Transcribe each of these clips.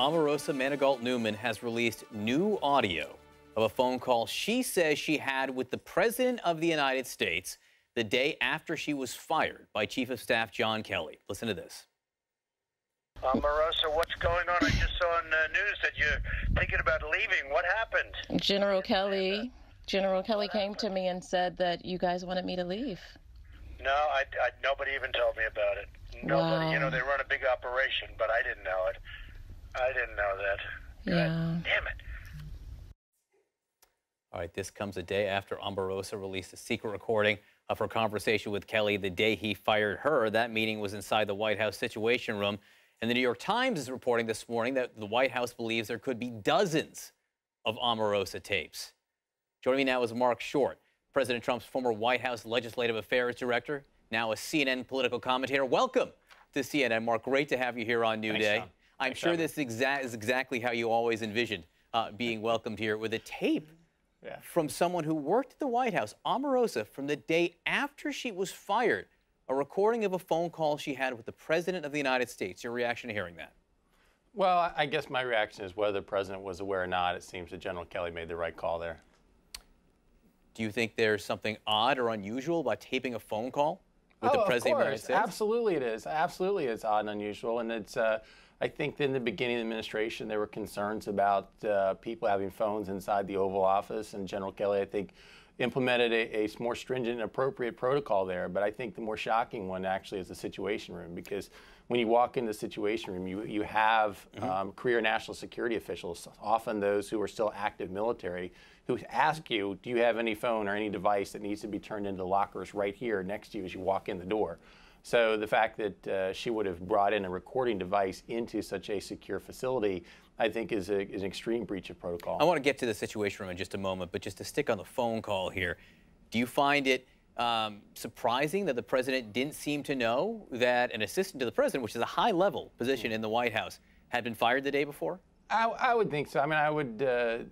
Omarosa Manigault Newman has released new audio of a phone call she says she had with the President of the United States the day after she was fired by Chief of Staff John Kelly. Listen to this. Omarosa, what's going on? I just saw on the news that you're thinking about leaving. What happened? General Kelly came to me and said that you guys wanted me to leave. No, nobody even told me about it. Nobody. Wow. You know, they run a big operation, but I didn't know it. I didn't know that. Yeah. God damn it. All right, this comes a day after Omarosa released a secret recording of her conversation with Kelly the day he fired her. That meeting was inside the White House Situation Room. And the New York Times is reporting this morning that the White House believes there could be dozens of Omarosa tapes. Joining me now is Mark Short, President Trump's former White House Legislative Affairs Director, now a CNN political commentator. Welcome to CNN, Mark. Great to have you here on New Day. Tom. I'm sure this is exactly how you always envisioned being welcomed here with a tape from someone who worked at the White House, Omarosa, from the day after she was fired, a recording of a phone call she had with the President of the United States. Your reaction to hearing that? Well, I guess my reaction is whether the president was aware or not, it seems that General Kelly made the right call there. Do you think there's something odd or unusual about taping a phone call with the President of the United States? Absolutely it is. Absolutely it's odd and unusual. And it's, I think that in the beginning of the administration, there were concerns about people having phones inside the Oval Office. And General Kelly, I think, implemented a more stringent and appropriate protocol there. But I think the more shocking one actually is the Situation Room, because when you walk in the Situation Room, you have career national security officials, often those who are still active military, who ask you, do you have any phone or any device that needs to be turned into the lockers right here next to you as you walk in the door? So the fact that she would have brought in a recording device into such a secure facility, I think is an extreme breach of protocol. I want to get to the Situation Room in just a moment, but just to stick on the phone call here, do you find it surprising that the president didn't seem to know that an assistant to the president, which is a high-level position in the White House, had been fired the day before? I would think so. I mean,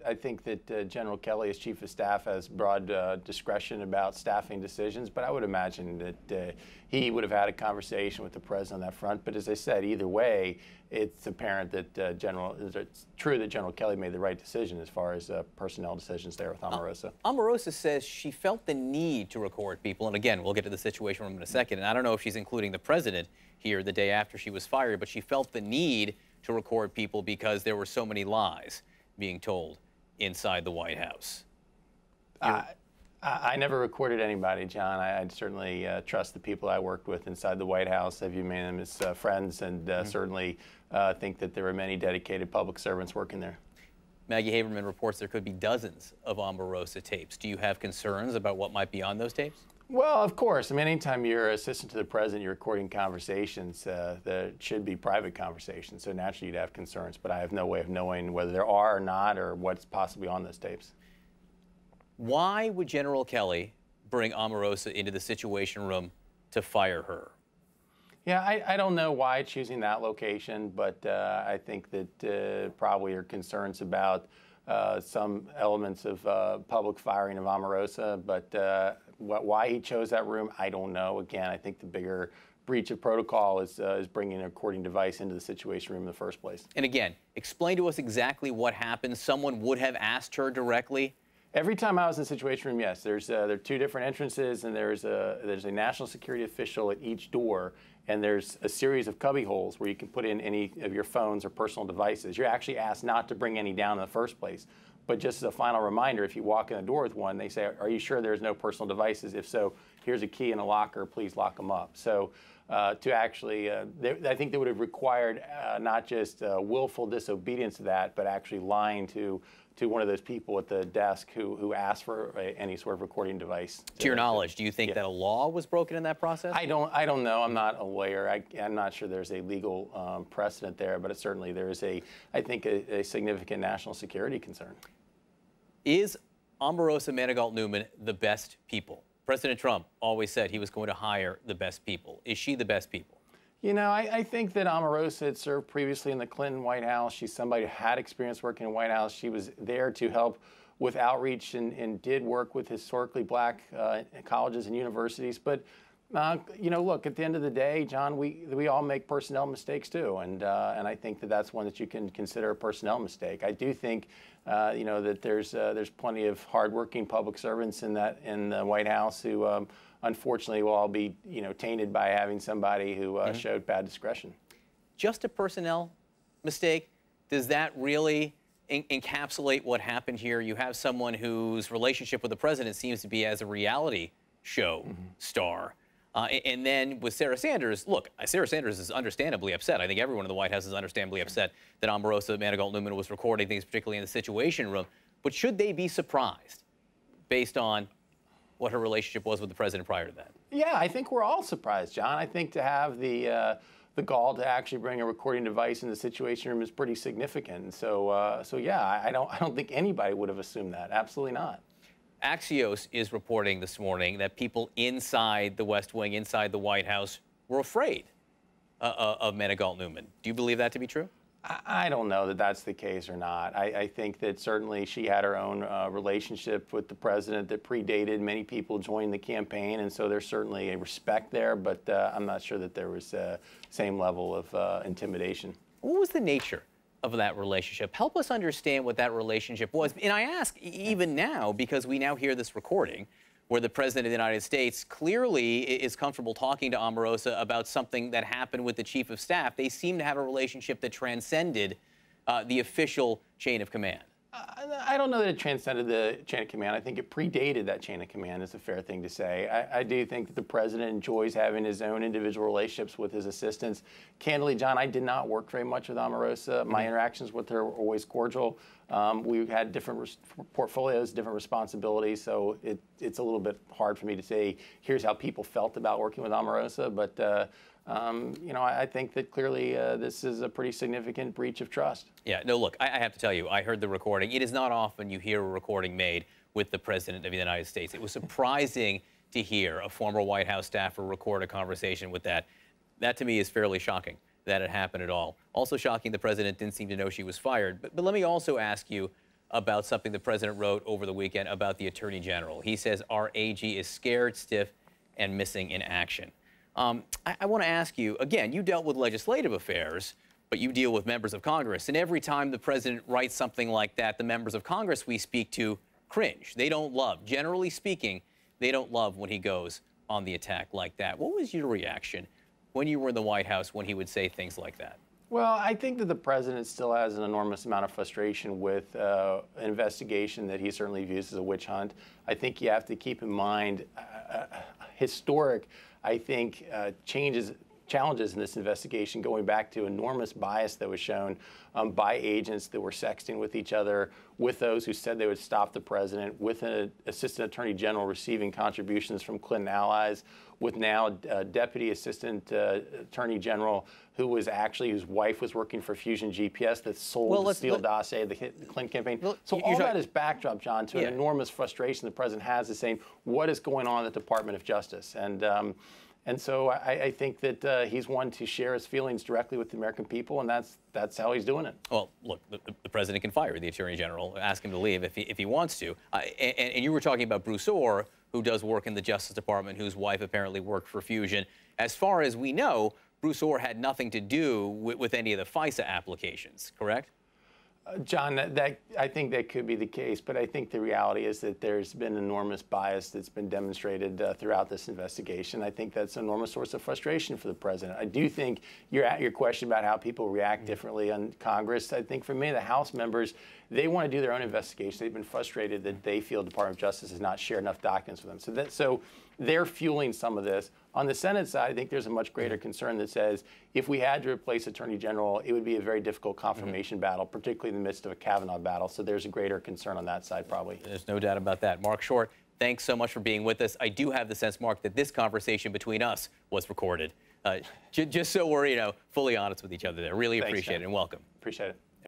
I think that General Kelly, as Chief of Staff, has broad discretion about staffing decisions, but I would imagine that he would have had a conversation with the president on that front. But as I said, either way, it's apparent that it's true that General Kelly made the right decision as far as personnel decisions there with Omarosa. Omarosa says she felt the need to record people, and again, we'll get to the Situation Room in a second, and I don't know if she's including the president here the day after she was fired, but she felt the need to record people because there were so many lies being told inside the White House. I never recorded anybody, John. I'd certainly trust the people I worked with inside the White House. I view many of them as friends, and certainly think that there were many dedicated public servants working there. Maggie Haberman reports there could be dozens of Omarosa tapes. Do you have concerns about what might be on those tapes? Well, of course. I mean, anytime you're assistant to the president, you're recording conversations that should be private conversations. So naturally, you'd have concerns. But I have no way of knowing whether there are or not, or what's possibly on those tapes. Why would General Kelly bring Omarosa into the Situation Room to fire her? Yeah, I don't know why choosing that location, but I think that probably are concerns about some elements of public firing of Omarosa, but why he chose that room, I don't know. Again, I think the bigger breach of protocol is bringing a recording device into the Situation Room in the first place. And again, explain to us exactly what happened. Someone would have asked her directly. Every time I was in the Situation Room, yes, there are two different entrances, and there's a national security official at each door, and there's a series of cubby holes where you can put in any of your phones or personal devices. You're actually asked not to bring any down in the first place. But just as a final reminder, if you walk in the door with one, they say, are you sure there's no personal devices? If so, here's a key in a locker, please lock them up. So to actually, I think they would have required not just willful disobedience to that, but actually lying to one of those people at the desk who asked for any sort of recording device. To your knowledge, do you think that a law was broken in that process? I don't know. I'm not a lawyer. I'm not sure there's a legal precedent there, but certainly there is I think a significant national security concern. Is Omarosa Manigault Newman the best people? President Trump always said he was going to hire the best people. Is she the best people? You know, I think that Omarosa had served previously in the Clinton White House. She's somebody who had experience working in the White House. She was there to help with outreach and did work with historically black colleges and universities. But Look, at the end of the day, John, we all make personnel mistakes too, and I think that that's one that you can consider a personnel mistake. I do think, that there's plenty of hardworking public servants in the White House who, unfortunately, will all be tainted by having somebody who showed bad discretion. Just a personnel mistake? Does that really encapsulate what happened here? You have someone whose relationship with the president seems to be as a reality show star. And then with Sarah Sanders, look, Sarah Sanders is understandably upset. I think everyone in the White House is understandably upset that Omarosa Manigault Newman was recording things, particularly in the Situation Room. But should they be surprised based on what her relationship was with the president prior to that? Yeah, I think we're all surprised, John. I think to have the gall to actually bring a recording device in the Situation Room is pretty significant. And so yeah, I don't think anybody would have assumed that. Absolutely not. Axios is reporting this morning that people inside the West Wing, inside the White House, were afraid of Manigault Newman. Do you believe that to be true? I don't know that that's the case or not. I think that certainly she had her own relationship with the president that predated. Many people joined the campaign, and so there's certainly a respect there, but I'm not sure that there was the same level of intimidation. What was the nature of that relationship? Help us understand what that relationship was. And I ask even now, because we now hear this recording where the President of the United States clearly is comfortable talking to Omarosa about something that happened with the Chief of Staff. They seem to have a relationship that transcended the official chain of command. I don't know that it transcended the chain of command. I think it predated that chain of command, is a fair thing to say. I do think that the president enjoys having his own individual relationships with his assistants. Candidly, John, I did not work very much with Omarosa. My interactions with her were always cordial. We've had different portfolios, different responsibilities, so it's a little bit hard for me to say, here's how people felt about working with Omarosa, but I think that clearly this is a pretty significant breach of trust. Yeah, no, look, I have to tell you, I heard the recording. It is not often you hear a recording made with the President of the United States. It was surprising to hear a former White House staffer record a conversation with that. That, to me, is fairly shocking that it happened at all. Also shocking the President didn't seem to know she was fired. But let me also ask you about something the President wrote over the weekend about the Attorney General. He says our AG is scared, stiff, and missing in action. I want to ask you, again, you dealt with legislative affairs, but you deal with members of Congress. And every time the president writes something like that, the members of Congress we speak to cringe. They don't love, generally speaking, they don't love when he goes on the attack like that. What was your reaction when you were in the White House when he would say things like that? Well, I think that the president still has an enormous amount of frustration with an investigation that he certainly views as a witch hunt. I think you have to keep in mind historic, I think, challenges in this investigation going back to enormous bias that was shown by agents that were sexting with each other, with those who said they would stop the president, with an assistant attorney general receiving contributions from Clinton allies, with now a deputy assistant attorney general whose wife was working for Fusion GPS that sold the Steele dossier, the Clinton campaign. So all that is backdrop, John, to an enormous frustration the president has is saying, what is going on at the Department of Justice? And so I think that he's one to share his feelings directly with the American people, and that's how he's doing it. Well, look, the president can fire the attorney general, ask him to leave if he wants to. And you were talking about Bruce Orr, who does work in the Justice Department, whose wife apparently worked for Fusion. As far as we know, Bruce Orr had nothing to do with any of the FISA applications, correct? John, I think that could be the case, but I think the reality is that there's been enormous bias that's been demonstrated throughout this investigation. I think that's an enormous source of frustration for the president. I do think your question about how people react differently on Congress. I think for me, the House members, they want to do their own investigation. They've been frustrated that they feel the Department of Justice has not shared enough documents with them. So they're fueling some of this. On the Senate side, I think there's a much greater concern that says if we had to replace Attorney General, it would be a very difficult confirmation battle, particularly in the midst of a Kavanaugh battle. So there's a greater concern on that side, probably. There's no doubt about that. Mark Short, thanks so much for being with us. I do have the sense, Mark, that this conversation between us was recorded. Just so we're, fully honest with each other there. Really appreciate it and welcome. Appreciate it.